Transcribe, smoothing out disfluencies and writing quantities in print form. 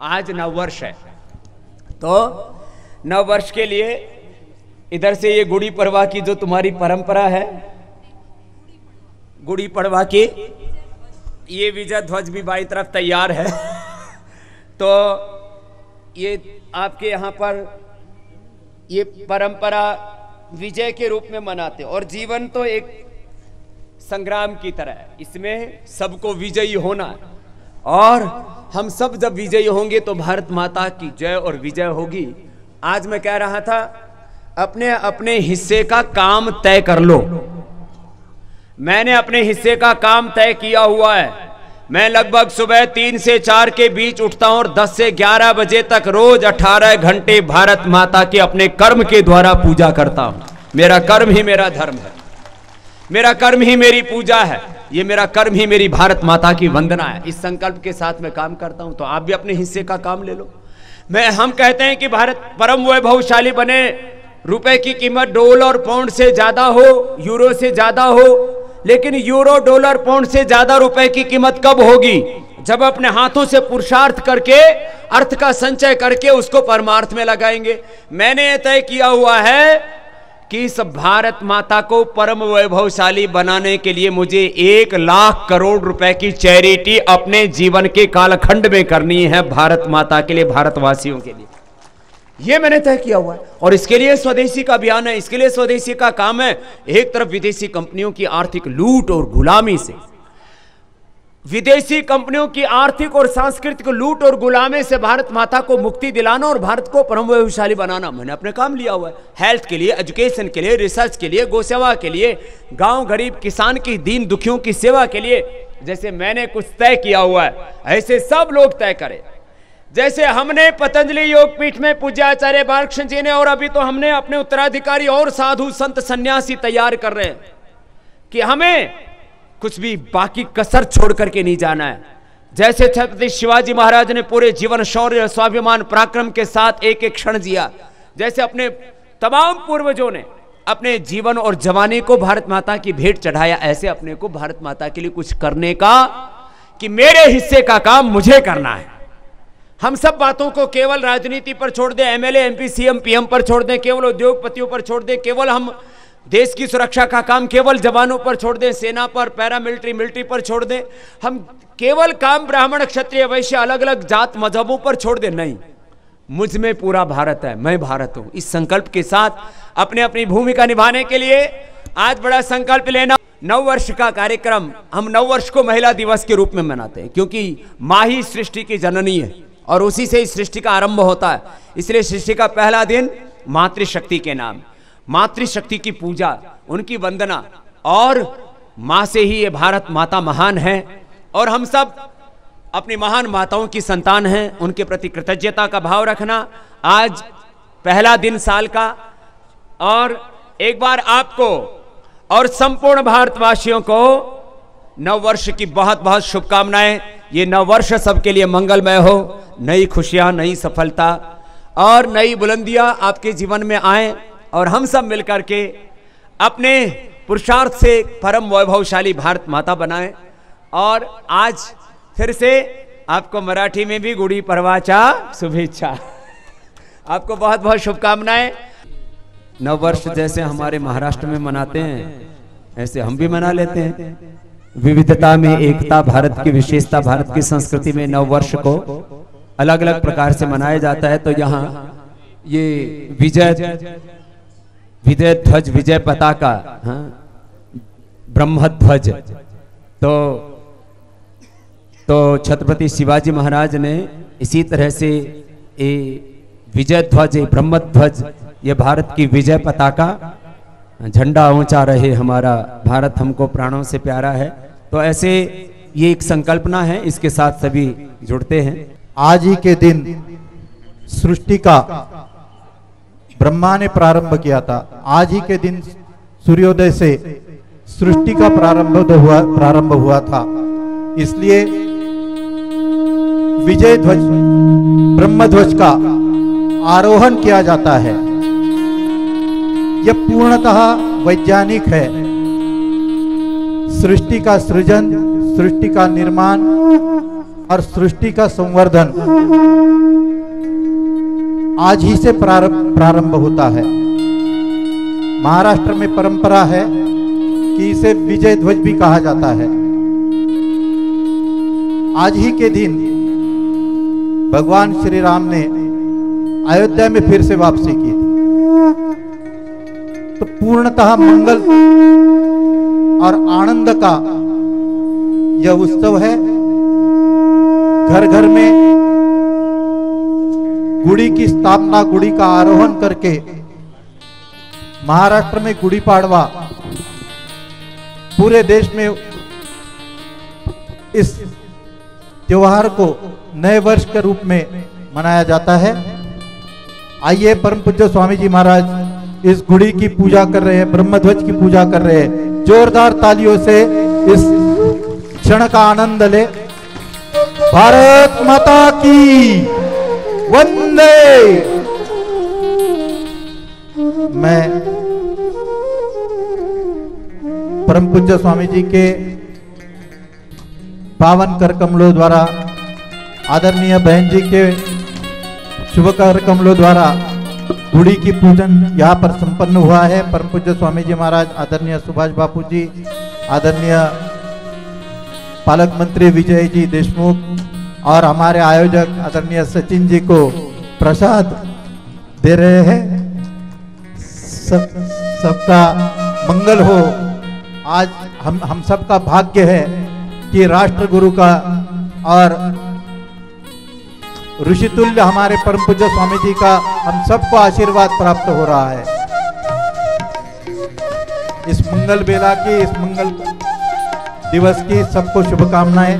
आज नववर्ष है, तो नववर्ष के लिए इधर से ये गुड़ी पड़वा की जो तुम्हारी परंपरा है, गुड़ी पड़वा की ये विजय ध्वज भी बाई तरफ तैयार है। तो ये आपके यहाँ पर ये परंपरा विजय के रूप में मनाते हैं। और जीवन तो एक संग्राम की तरह है, इसमें सबको विजयी होना है, और हम सब जब विजयी होंगे तो भारत माता की जय और विजय होगी। आज मैं कह रहा था, अपने अपने हिस्से का काम तय कर लो। मैंने अपने हिस्से का काम तय किया हुआ है। मैं लगभग सुबह 3 से 4 के बीच उठता हूं और 10 से 11 बजे तक रोज 18 घंटे भारत माता के अपने कर्म के द्वारा पूजा करता हूं। मेरा कर्म ही मेरा धर्म है, मेरा कर्म ही मेरी पूजा है, ये मेरा कर्म ही मेरी भारत माता की वंदना है। इस संकल्प के साथ मैं काम करता हूं। तो आप भी अपने हिस्से का काम ले लो। हम कहते हैं कि भारत परम वैभवशाली बने, रुपए की कीमत डॉलर पाउंड से ज्यादा हो, यूरो से ज्यादा हो, लेकिन यूरो डॉलर पाउंड से ज्यादा रुपए की कीमत कब होगी? जब अपने हाथों से पुरुषार्थ करके, अर्थ का संचय करके उसको परमार्थ में लगाएंगे। मैंने यह तय किया हुआ है कि इस भारत माता को परम वैभवशाली बनाने के लिए मुझे 1 लाख करोड़ रुपए की चैरिटी अपने जीवन के कालखंड में करनी है, भारत माता के लिए, भारतवासियों के लिए। ये मैंने तय किया हुआ है। और इसके लिए स्वदेशी का अभियान है, इसके लिए स्वदेशी का काम है। एक तरफ विदेशी कंपनियों की आर्थिक लूट और गुलामी से, विदेशी कंपनियों की आर्थिक और सांस्कृतिक लूट और गुलामी से भारत माता को मुक्ति दिलाना और भारत को परम वैभवशाली बनाना मैंने अपने काम लिया हुआ है। हेल्थ के लिए, एजुकेशन के लिए, रिसर्च के लिए, गौसेवा के लिए, गांव गरीब किसान की, दीन दुखियों की सेवा के लिए। जैसे मैंने कुछ तय किया हुआ है, ऐसे सब लोग तय करें। जैसे हमने पतंजलि योगपीठ में पूज्य आचार्य बालकृष्ण जी ने, और अभी तो हमने अपने उत्तराधिकारी और साधु संत सन्यासी तैयार कर रहे हैं कि हमें कुछ भी बाकी कसर छोड़ करके नहीं जाना है। जैसे छत्रपति शिवाजी महाराज ने पूरे जीवन शौर्य, स्वाभिमान, पराक्रम के साथ एक एक क्षण जिया, जैसे अपने तमाम पूर्वजों ने अपने जीवन और जवानी को भारत माता की भेंट चढ़ाया, ऐसे अपने को भारत माता के लिए कुछ करने का, कि मेरे हिस्से का काम मुझे करना है। हम सब बातों को केवल राजनीति पर छोड़ दें, एमएलए, एमपी, सीएम, पीएम पर छोड़ दें, केवल उद्योगपतियों पर छोड़ दें, केवल हम देश की सुरक्षा का काम केवल जवानों पर छोड़ दें, सेना पर, पैरामिलिट्री, मिलिट्री पर छोड़ दें, हम केवल काम ब्राह्मण, क्षत्रिय, वैश्य, अलग अलग जात मजहबों पर छोड़ दें। नहीं, मुझ में पूरा भारत है, मैं भारत हूं। इस संकल्प के साथ अपने अपनी भूमिका निभाने के लिए आज बड़ा संकल्प लेना। नववर्ष का कार्यक्रम, हम नववर्ष को महिला दिवस के रूप में मनाते हैं, क्योंकि माँ ही सृष्टि की जननी है और उसी से इस सृष्टि का आरंभ होता है। इसलिए सृष्टि का पहला दिन मातृशक्ति के नाम, मातृशक्ति की पूजा, उनकी वंदना, और मां से ही ये भारत माता महान है और हम सब अपनी महान माताओं की संतान हैं। उनके प्रति कृतज्ञता का भाव रखना। आज पहला दिन साल का, और एक बार आपको और संपूर्ण भारतवासियों को नववर्ष की बहुत बहुत शुभकामनाएं। ये नववर्ष सबके लिए मंगलमय हो, नई खुशियां, नई सफलता और नई बुलंदियां आपके जीवन में आए, और हम सब मिलकर के अपने पुरुषार्थ से परम वैभवशाली भारत माता बनाएं। और आज फिर से आपको मराठी में भी गुड़ी पड़वाच्या शुभेच्छा। आपको बहुत बहुत शुभकामनाएं। नववर्ष जैसे हमारे महाराष्ट्र में मनाते हैं, ऐसे हम भी मना लेते हैं। विविधता में एकता, भारत की विशेषता, भारत की संस्कृति में नववर्ष को अलग अलग प्रकार से मनाया जाता है। तो यहाँ ये विजय ध्वज, विजय पताका, ब्रह्म ध्वज, तो छत्रपति शिवाजी महाराज ने इसी तरह से ये विजय ध्वज, ब्रह्म ध्वज, ये भारत की विजय पताका, झंडा ऊंचा रहे हमारा भारत, हमको प्राणों से प्यारा है। तो ऐसे ये एक संकल्पना है, इसके साथ सभी जुड़ते हैं। आज ही के दिन सृष्टि का ब्रह्मा ने प्रारंभ किया था। आज ही के दिन सूर्योदय से सृष्टि का प्रारंभ हुआ था। इसलिए विजय ध्वज, ब्रह्म ध्वज का आरोहण किया जाता है। यह पूर्णतः वैज्ञानिक है। सृष्टि का सृजन, सृष्टि का निर्माण और सृष्टि का संवर्धन आज ही से प्रारंभ होता है। महाराष्ट्र में परंपरा है कि इसे विजय ध्वज भी कहा जाता है। आज ही के दिन भगवान श्री राम ने अयोध्या में फिर से वापसी की थी। तो पूर्णतः मंगल और आनंद का यह उत्सव है। घर घर में गुड़ी की स्थापना, गुड़ी का आरोहण करके महाराष्ट्र में गुड़ी पाड़वा पूरे देश में इस त्योहार को नए वर्ष के रूप में मनाया जाता है। आइए परम पूज्य स्वामी जी महाराज इस गुड़ी की पूजा कर रहे हैं, ब्रह्मध्वज की पूजा कर रहे हैं। जोरदार तालियों से इस क्षण का आनंद ले। भारत माता की वंदे। मैं परम पूज्य स्वामी जी के पावन कर कमलों द्वारा, आदरणीय बहन जी के शुभ कर कमलों द्वारा गुड़ी की पूजन यहाँ पर संपन्न हुआ है। परम पूज्य स्वामी जी महाराज, आदरणीय सुभाष बापू जी, आदरणीय पालक मंत्री विजय जी देशमुख और हमारे आयोजक आदरणीय सचिन जी को प्रसाद दे रहे हैं। सबका मंगल हो। आज हम सबका भाग्य है कि राष्ट्र गुरु का और ऋषितुल्य हमारे परम पूज्य स्वामी जी का हम सबको आशीर्वाद प्राप्त हो रहा है। इस मंगल बेला की, इस मंगल दिवस की सबको शुभकामनाएं।